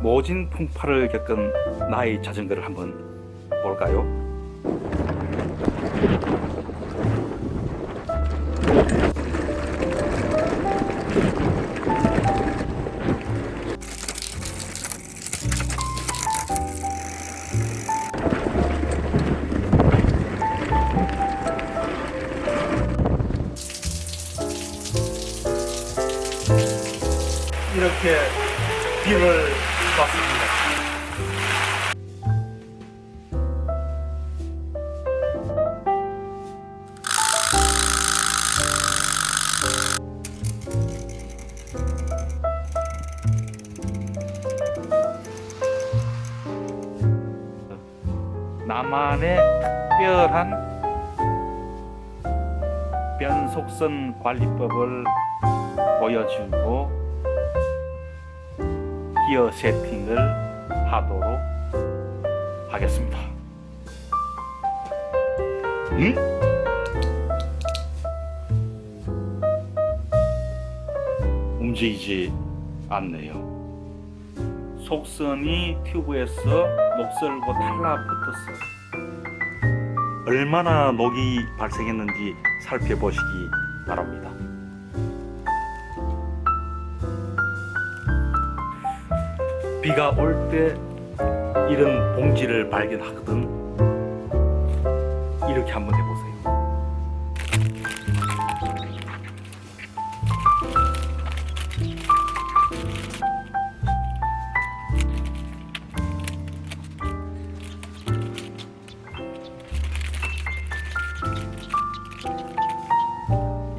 모진 풍파를 겪은 나의 자전거를 한번 볼까요? 이렇게 비를 맞습니다. 나만의 특별한 변속선 관리법을 보여주고 기어 세팅을 하도록 하겠습니다. 움직이지 않네요. 속선이 튜브에서 녹슬고 달라붙었어요. 얼마나 녹이 발생했는지 살펴보시기 바랍니다. 비가 올 때 이런 봉지를 발견하거든. 이렇게 한번 해보세요.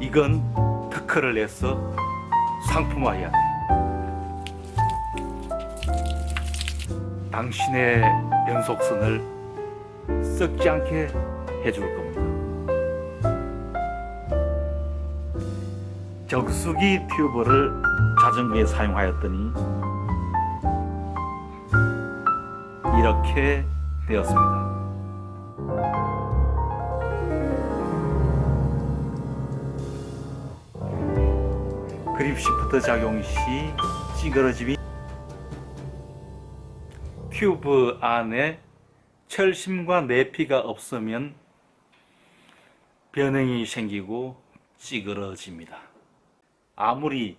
이건 특허를 내서 상품화해야 돼. 당신의 변속선을 썩지 않게 해줄 겁니다. 정수기 튜브를 자전거에 사용하였더니 이렇게 되었습니다. 그립 시프트 작용 시 찌그러짐이 튜브 안에 철심과 내피가 없으면 변형이 생기고 찌그러집니다. 아무리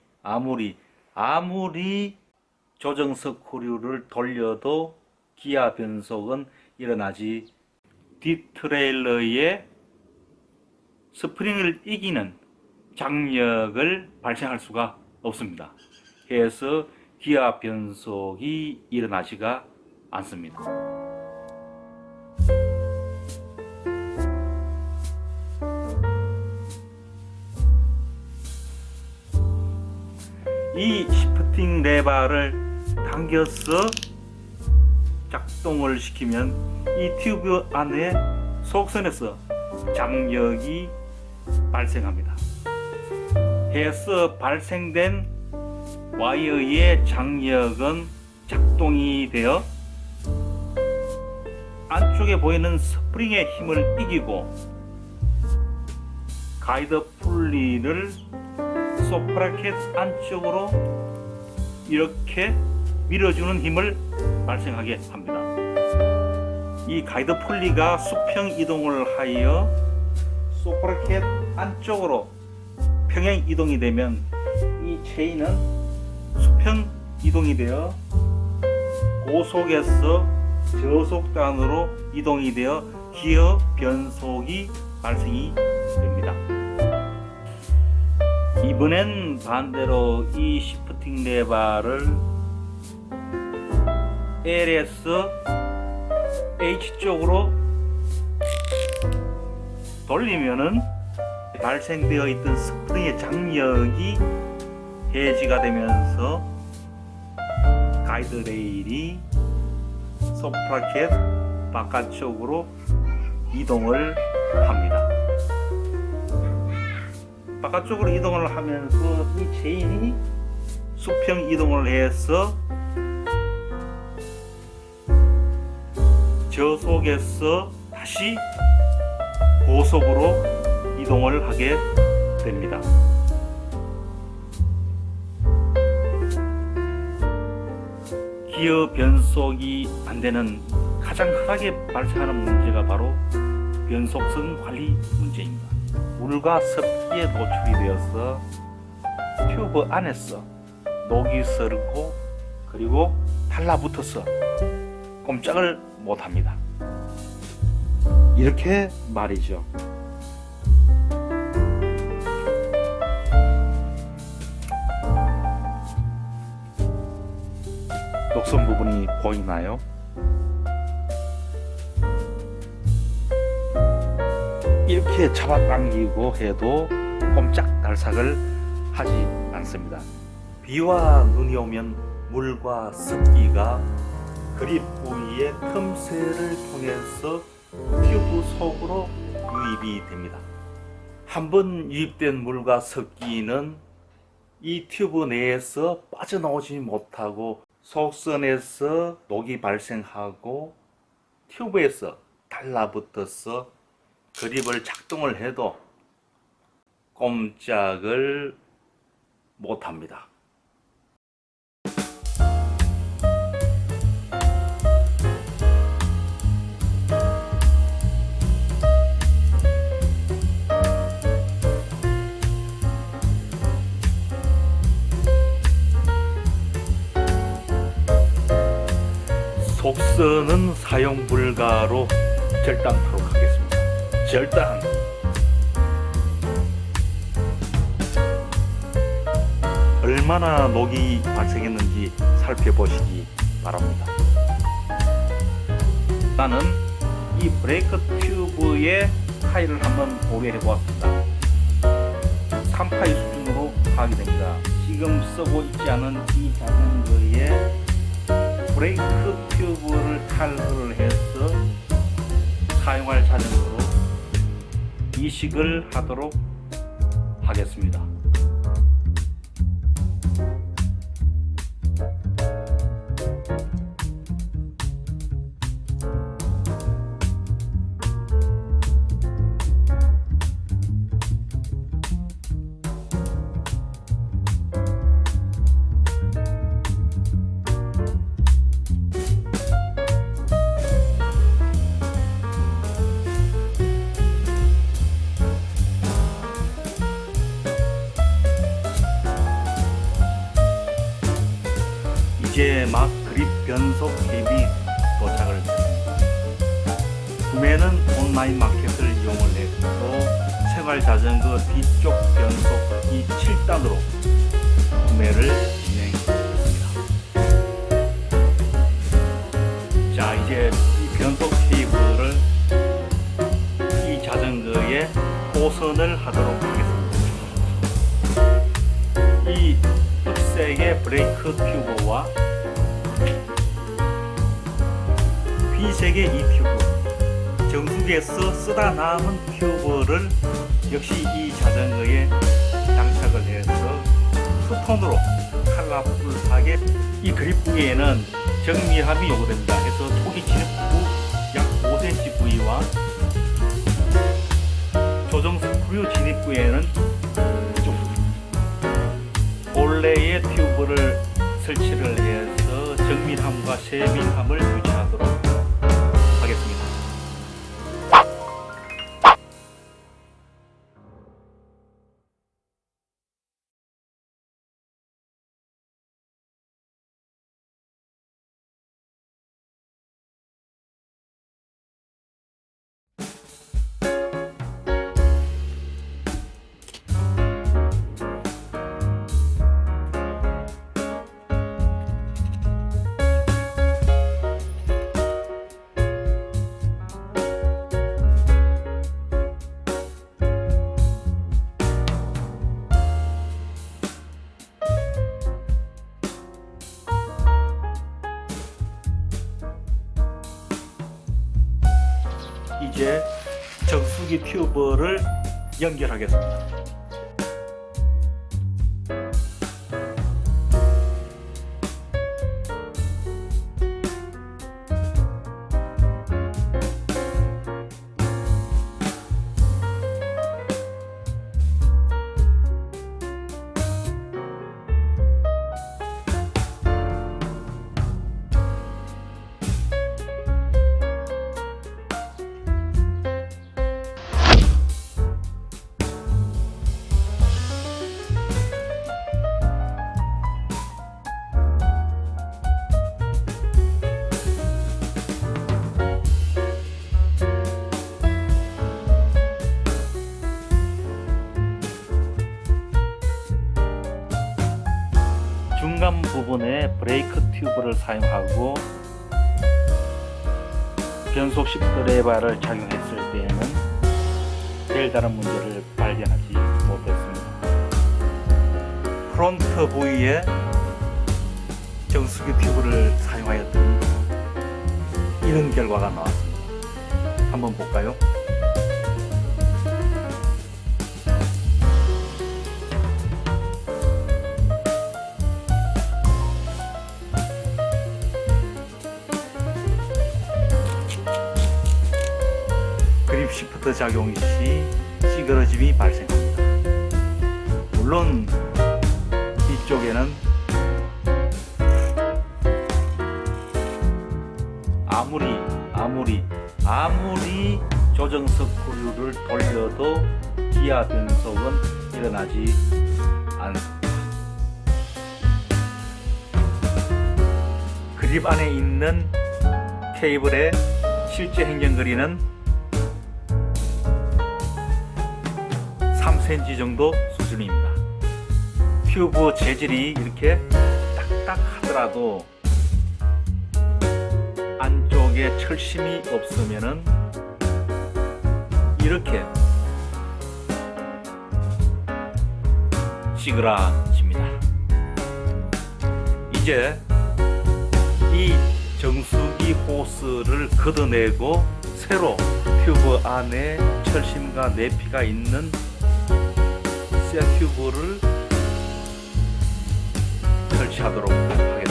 조정석 후류를 돌려도 기아 변속은 일어나지 뒷트레일러의 스프링을 이기는 장력을 발생할 수가 없습니다. 그래서 기아 변속이 일어나지가 않습니다. 이 시프팅 레버를 당겨서 작동을 시키면 이 튜브 안에 속선에서 장력이 발생합니다. 해서 발생된 와이어의 장력은 작동이 되어 안쪽에 보이는 스프링의 힘을 이기고 가이드 풀리를 소프라켓 안쪽으로 이렇게 밀어주는 힘을 발생하게 합니다. 이 가이드 풀리가 수평 이동을 하여 소프라켓 안쪽으로 평행 이동이 되면 이 체인은 수평 이동이 되어 고속에서 저속단으로 이동이 되어 기어 변속이 발생이 됩니다. 이번엔 반대로 이 시프팅 레버를 L에서 H 쪽으로 돌리면은 발생되어 있던 스프링의 장력이 해지가 되면서 가이드 레일이 소프라켓 바깥쪽으로 이동을 합니다. 바깥쪽으로 이동을 하면서 이 체인이 수평 이동을 해서 저속에서 다시 고속으로 이동을 하게 됩니다. 기어 변속이 안 되는 가장 흔하게 발생하는 문제가 바로 변속성 관리 문제입니다. 물과 습기에 노출이 되어서 튜브 안에서 녹이 서르고 그리고 달라붙어서 꼼짝을 못합니다. 이렇게 말이죠. 녹슨 부분이 보이나요? 이렇게 잡아당기고 해도 꼼짝달싹을 하지 않습니다. 비와 눈이 오면 물과 습기가 그립 부위의 틈새를 통해서 튜브 속으로 유입이 됩니다. 한번 유입된 물과 습기는 이 튜브 내에서 빠져나오지 못하고 속선에서 녹이 발생하고 튜브에서 달라붙어서 그립을 작동을 해도 꼼짝을 못합니다. 속선은 사용 불가로 절단하도록 하겠습니다. 절단. 얼마나 녹이 발생했는지 살펴보시기 바랍니다. 나는 이 브레이크 튜브의 파일을 한번 고려해 보았습니다. 3파이 수준으로 파악이 됩니다. 지금 쓰고 있지 않은 이 자전거에 브레이크 튜브를 탈거를 해서 사용할 자전거로 이식을 하도록 하겠습니다. 이제 막 그립 변속 탭이 도착을 했습니다. 구매는 온라인 마켓을 이용을 했고 생활자전거 뒤쪽 변속기 7단으로 구매를 진행했습니다. 자, 이제 이 변속 탭을 이 자전거에 호선을 하도록 하겠습니다. 이 흑색의 브레이크 튜브와 흰색의 이 튜브, 정수기에서 쓰다 남은 튜브를 역시 이 자전거에 장착을 해서 투톤으로 컬러풀하게 이 그립 부위에는 정밀함이 요구됩니다. 해서 초기 진입부 약 5cm 부위와 조정 스크류 진입부에는 본래의 튜브를 설치를 해서 정밀함과 세밀함을 유지하도록 하겠습니다. 이제 정수기 튜브를 연결하겠습니다. 중간 부분에 브레이크 튜브를 사용하고 변속 시프트 레버를 작용했을 때에는 별다른 문제를 발견하지 못했습니다. 프론트 부위에 정수기 튜브를 사용하였더니 이런 결과가 나왔습니다. 한번 볼까요? 그립 시프트 작용 시 찌그러짐이 발생합니다. 물론 이쪽에는 아무리 조정 스크류를 돌려도 기아 변속은 일어나지 않습니다. 그립 안에 있는 케이블의 실제 행정거리는 3cm 정도 수준입니다. 튜브 재질이 이렇게 딱딱하더라도 안쪽에 철심이 없으면은 이렇게 찌그러집니다. 이제 이 정수기 호스를 걷어내고 새로 튜브 안에 철심과 내피가 있는 새 튜브를 설치하도록 하겠습니다.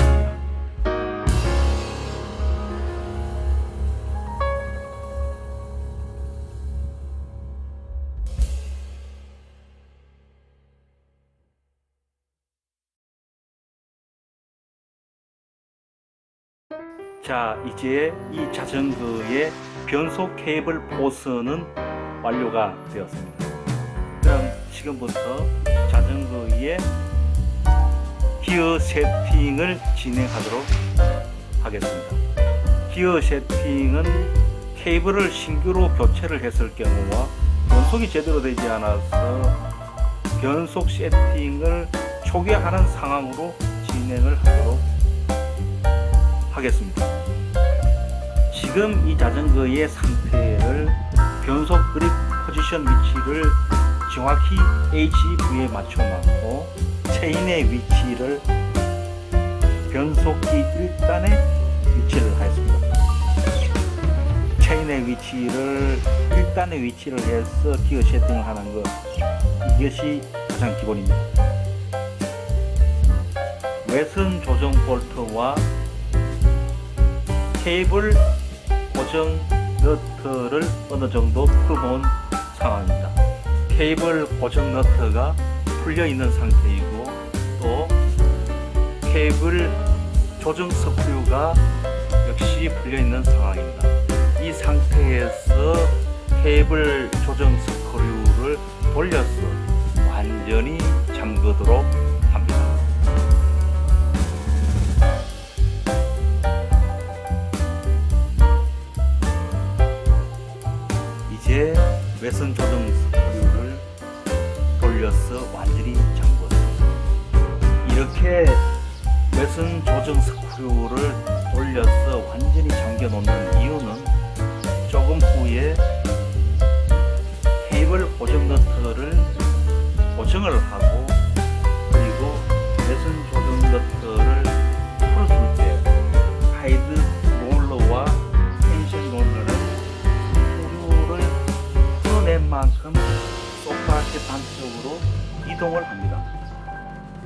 자, 이제 이 자전거의 변속 케이블 포스는 완료가 되었습니다. 그럼 지금부터 자전거의 기어 세팅을 진행하도록 하겠습니다. 기어 세팅은 케이블을 신규로 교체를 했을 경우와 변속이 제대로 되지 않아서 변속 세팅을 초기화하는 상황으로 진행을 하도록 하겠습니다. 지금 이 자전거의 상태를 변속 그립 포지션 위치를 정확히 HV에 맞춰놨고 체인의 위치를 변속기 1단에 위치를 하였습니다. 체인의 위치를 1단에 위치를 해서 기어 세팅을 하는 것, 이것이 가장 기본입니다. 외선 조정 볼트와 케이블 고정 너트를 어느 정도 풀어놓은 상황입니다. 케이블 고정 너트가 풀려 있는 상태이고 또 케이블 조정 스크류가 역시 풀려 있는 상황입니다. 이 상태에서 케이블 조정 스크류를 돌려서 완전히 잠그도록 합니다. 이제 외선 조정 스크류를 돌려서 완전히 잠궜습니다. 이렇게 외선 조정 스크류를 돌려서 완전히 잠겨 놓는 이유는 조금 후에 케이블 고정 너트를 고정을 하고 그리고 외선 조정 너트를 풀어줄 때 가이드 롤러와 텐션 롤러는 스크류를 풀어낸 만큼 소프라켓 반쪽으로 이동을 합니다.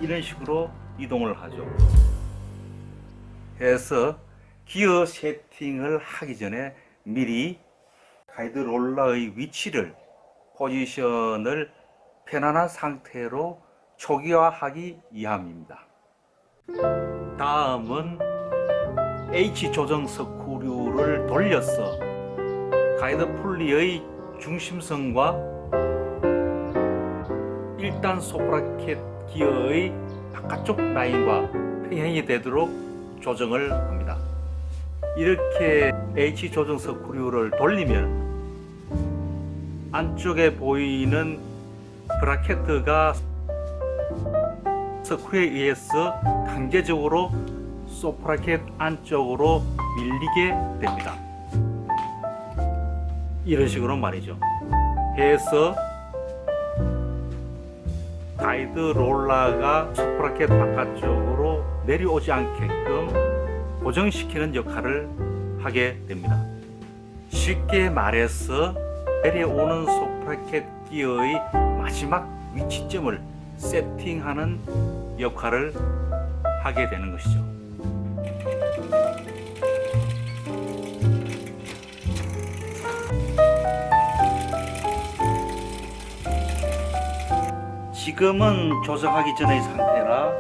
이런 식으로 이동을 하죠. 해서 기어 세팅을 하기 전에 미리 가이드 롤러의 위치를 포지션을 편안한 상태로 초기화하기 위함입니다. 다음은 H 조정 스크류를 돌려서 가이드 풀리의 중심선과 1단 소프라켓 기어의 바깥쪽 라인과 평행이 되도록 조정을 합니다. 이렇게 H 조정 스크류를 돌리면 안쪽에 보이는 브라켓트가 스크류에 의해서 강제적으로 소프라켓 안쪽으로 밀리게 됩니다. 이런 식으로 말이죠. 해서 가이드 롤러가 소프라켓 바깥쪽으로 내려오지 않게끔 고정시키는 역할을 하게 됩니다. 쉽게 말해서 내려오는 소프라켓 기어의 마지막 위치점을 세팅하는 역할을 하게 되는 것이죠. 지금은 조정하기 전의 상태라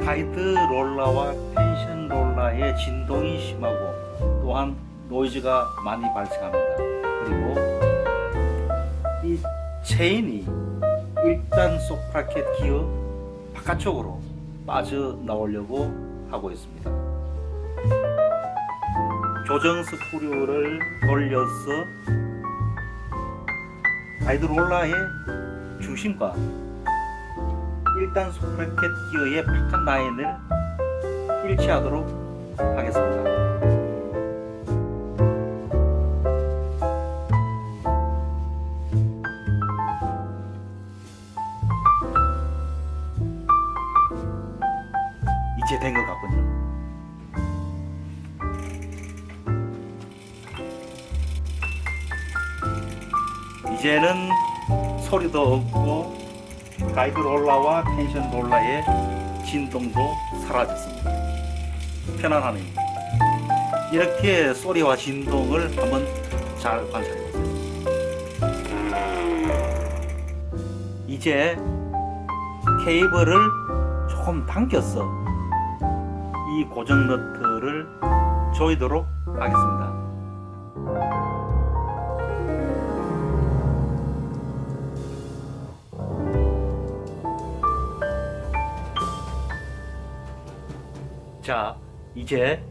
가이드 롤러와 텐션 롤러의 진동이 심하고 또한 노이즈가 많이 발생합니다. 그리고 이 체인이 일단 소프라켓 기어 바깥쪽으로 빠져나오려고 하고 있습니다. 조정 스크류를 돌려서 가이드 롤러의 중심과 일단 소프라켓 기어의 바깥 라인을 일치하도록 하겠습니다. 이제 된 것 같군요. 이제는 소리도 없고 가이드 롤러와 텐션 롤러의 진동도 사라졌습니다. 편안하네요. 이렇게 소리와 진동을 한번 잘 관찰해 보세요. 이제 케이블을 조금 당겨서 이 고정 너트를 조이도록 하겠습니다. 자, 이제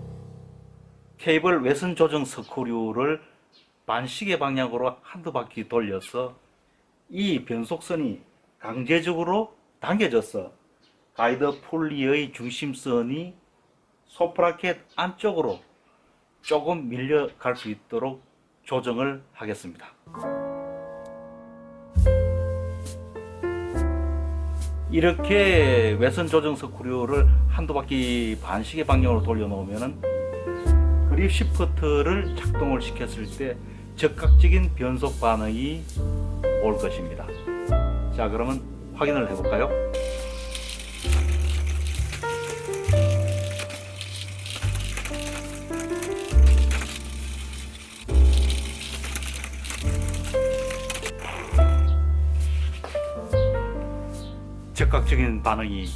케이블 외선 조정 스크류를 반시계 방향으로 한두 바퀴 돌려서 이 변속선이 강제적으로 당겨져서 가이드 폴리의 중심선이 소프라켓 안쪽으로 조금 밀려갈 수 있도록 조정을 하겠습니다. 이렇게 외선 조정 스크류를 한두 바퀴 반시계 방향으로 돌려놓으면 그립 시프트를 작동을 시켰을 때 즉각적인 변속 반응이 올 것입니다. 자, 그러면 확인을 해볼까요? 즉각적인 반응이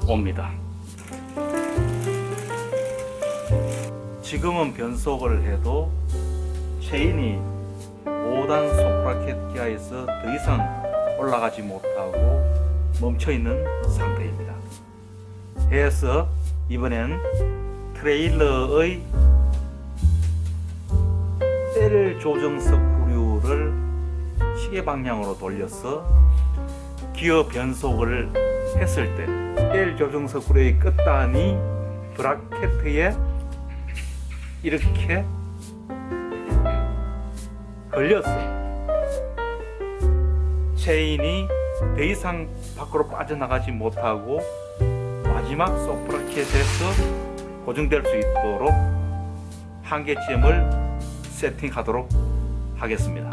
옵니다. 지금은 변속을 해도 체인이 5단 소프라켓 기아에서 더 이상 올라가지 못하고 멈춰있는 상태입니다. 해서 이번엔 트레일러의 L 조정 스크류를 시계 방향으로 돌려서 기어 변속을 했을 때 L 조정 스크류의 끝단이 브라켓에 이렇게 걸려서 체인이 더 이상 밖으로 빠져나가지 못하고 마지막 소프라켓에서 고정될 수 있도록 한계점을 세팅하도록 하겠습니다.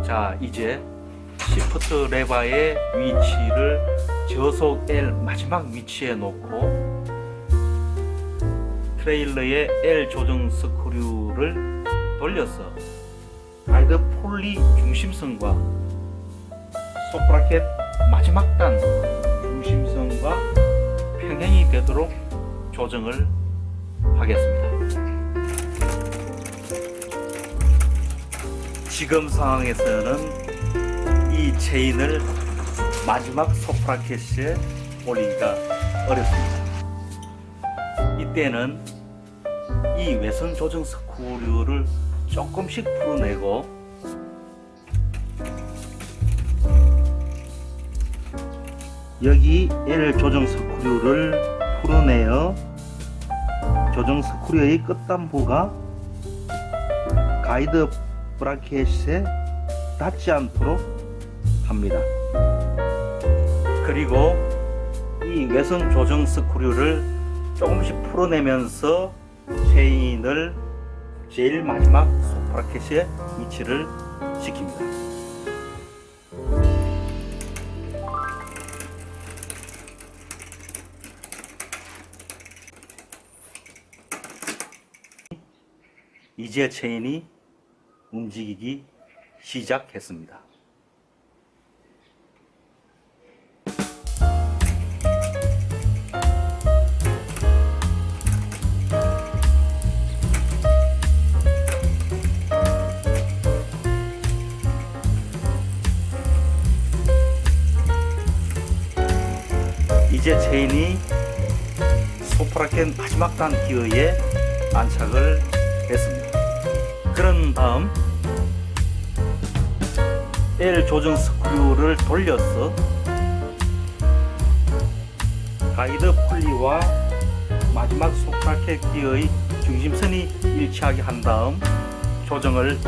자, 이제 시프트 레버의 위치를 저속 L 마지막 위치에 놓고 트레일러의 L 조정 스크류를 돌려서 가이드 폴리 중심선과 소프라켓 마지막 단 중심선과 평행이 되도록 조정을 하겠습니다. 지금 상황에서는 이 체인을 마지막 소프라켓에 올리기가 어렵습니다. 이때는 이 외선 조정 스크류를 조금씩 풀어내고 여기 L 조정 스크류를 풀어내어 조정 스크류의 끝단부가 가이드 브라켓에 닿지 않도록 합니다. 그리고 이 외선 조정 스크류를 조금씩 풀어내면서 체인을 제일 마지막 속브라켓에 위치를 시킵니다. 이제 체인이 움직이기 시작했습니다. 이제 체인이 소프라켓 마지막 단 기어에 안착을 했습니다. 그런 다음 L 조정 스크류를 돌려서 가이드 폴리와 마지막 소프라켓 기어의 중심선이 일치하게 한 다음 조정을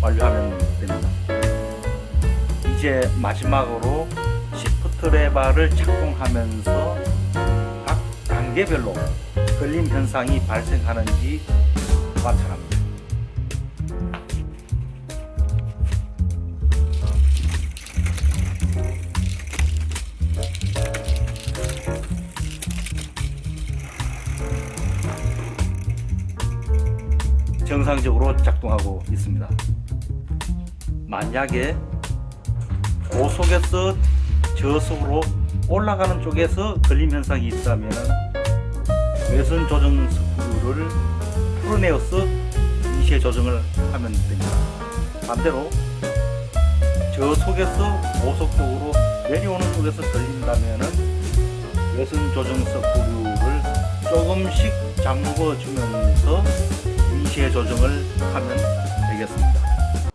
완료하면 됩니다. 이제 마지막으로 시프트 레버를 작동하면서 각 단계별로 걸림 현상이 발생하는지 관찰합니다. 정상적으로 작동하고 있습니다. 만약에 고속에서 저속으로 올라가는 쪽에서 걸림 현상이 있다면 외선 조정 스크류를 풀어내어서 미세 조정을 하면 됩니다. 반대로 저속에서 고속도로 내려오는 쪽에서 걸린다면 외선 조정 스크류를 조금씩 잠궈 주면서 미세 조정을 하면 되겠습니다.